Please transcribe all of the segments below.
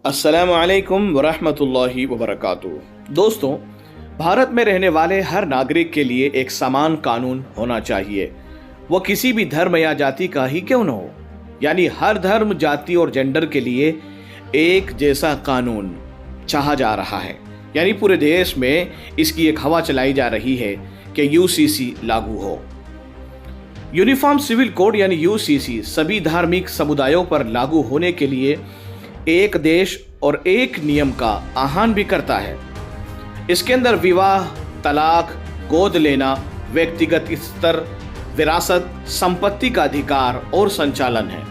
अस्सलामु अलैकुम वरहमतुल्लाहि वबरकातुहू। दोस्तों, भारत में रहने वाले हर नागरिक के लिए एक समान कानून होना चाहिए, वह किसी भी धर्म या जाति का ही क्यों न हो। यानी हर धर्म, जाति और जेंडर के लिए एक जैसा कानून चाहा जा रहा है। यानी पूरे देश में इसकी एक हवा चलाई जा रही है कि यूसीसी लागू हो। यूनिफॉर्म सिविल कोड यानी यूसीसी सभी धार्मिक समुदायों पर लागू होने के लिए एक देश और एक नियम का आह्वान भी करता है। इसके अंदर विवाह, तलाक, गोद लेना, व्यक्तिगत स्तर, विरासत, संपत्ति का अधिकार और संचालन है।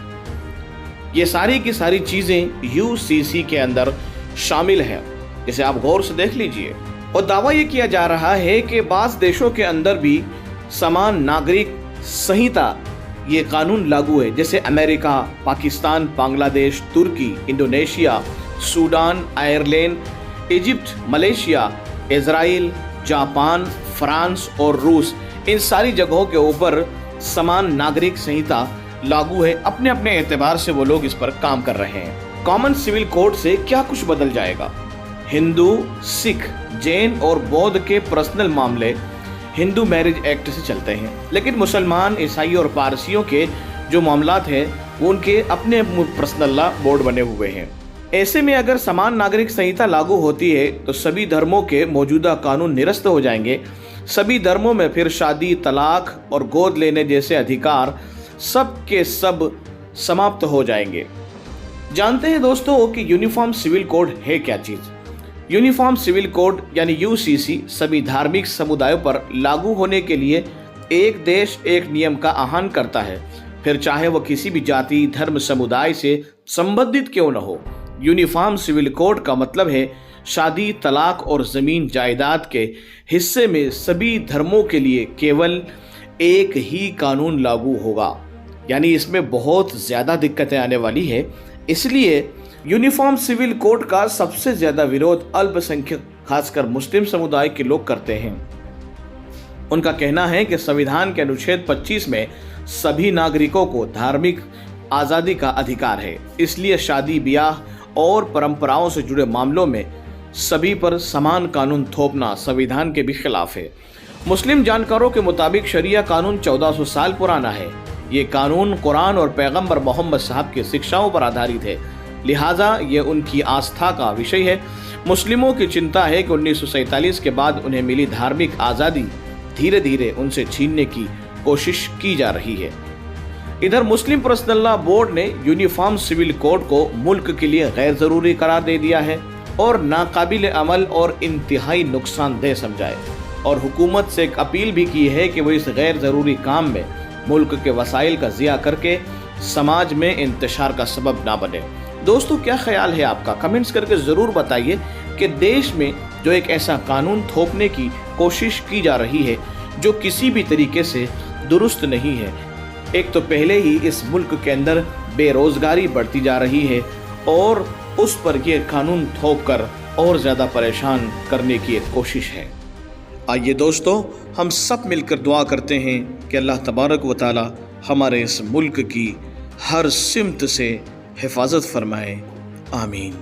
ये सारी की सारी चीजें यूसीसी के अंदर शामिल है। इसे आप गौर से देख लीजिए। और दावा ये किया जा रहा है कि बाज़ देशों के अंदर भी समान नागरिक संहिता ये कानून लागू है, जैसे अमेरिका, पाकिस्तान, बांग्लादेश, तुर्की, Indonesia, Sudan, Ireland, Egypt, Malaysia, Israel, Japan, France और रूस। इन सारी जगहों के ऊपर समान नागरिक संहिता लागू है। अपने अपने एतबार से वो लोग इस पर काम कर रहे हैं। कॉमन सिविल कोड से क्या कुछ बदल जाएगा? हिंदू, सिख, जैन और बौद्ध के पर्सनल मामले हिंदू मैरिज एक्ट से चलते हैं, लेकिन मुसलमान, ईसाई और पारसियों के जो मामलात हैं वो उनके अपने पर्सनल लॉ बोर्ड बने हुए हैं। ऐसे में अगर समान नागरिक संहिता लागू होती है तो सभी धर्मों के मौजूदा कानून निरस्त हो जाएंगे। सभी धर्मों में फिर शादी, तलाक और गोद लेने जैसे अधिकार सब के सब समाप्त हो जाएंगे। जानते हैं दोस्तों कि यूनिफॉर्म सिविल कोड है क्या चीज़? यूनिफॉर्म सिविल कोड यानी यूसीसी सभी धार्मिक समुदायों पर लागू होने के लिए एक देश एक नियम का आह्वान करता है, फिर चाहे वह किसी भी जाति, धर्म, समुदाय से संबंधित क्यों न हो। यूनिफॉर्म सिविल कोड का मतलब है शादी, तलाक और ज़मीन जायदाद के हिस्से में सभी धर्मों के लिए केवल एक ही कानून लागू होगा। यानी इसमें बहुत ज़्यादा दिक्कतें आने वाली है। इसलिए यूनिफॉर्म सिविल कोड का सबसे ज़्यादा विरोध अल्पसंख्यक, खासकर मुस्लिम समुदाय के लोग करते हैं। उनका कहना है कि संविधान के अनुच्छेद 25 में सभी नागरिकों को धार्मिक आज़ादी का अधिकार है, इसलिए शादी, ब्याह और परंपराओं से जुड़े मामलों में सभी पर समान कानून थोपना संविधान के भी खिलाफ है। मुस्लिम जानकारों के मुताबिक शरिया कानून 1400 साल पुराना है। ये कानून कुरान और पैगंबर मोहम्मद साहब की शिक्षाओं पर आधारित है, लिहाजा ये उनकी आस्था का विषय है। मुस्लिमों की चिंता है कि 1947 के बाद उन्हें मिली धार्मिक आज़ादी धीरे धीरे उनसे छीनने की कोशिश की जा रही है। इधर मुस्लिम पर्सनल लॉ बोर्ड ने यूनिफॉर्म सिविल कोड को मुल्क के लिए गैर ज़रूरी करार दे दिया है और नाकाबिल अमल और इंतहाई नुकसानदेह समझाए, और हुकूमत से एक अपील भी की है कि वो इस गैर ज़रूरी काम में मुल्क के वसाइल का ज़िया करके समाज में इंतशार का सबब ना बने। दोस्तों, क्या ख्याल है आपका? कमेंट्स करके ज़रूर बताइए कि देश में जो एक ऐसा कानून थोपने की कोशिश की जा रही है जो किसी भी तरीके से दुरुस्त नहीं है। एक तो पहले ही इस मुल्क के अंदर बेरोज़गारी बढ़ती जा रही है और उस पर यह कानून थोप कर और ज़्यादा परेशान करने की एक कोशिश है। आइए दोस्तों, हम सब मिलकर दुआ करते हैं कि अल्लाह तबारक व तआला हमारे इस मुल्क की हर सिमत से हिफाजत फरमाए। आमीन।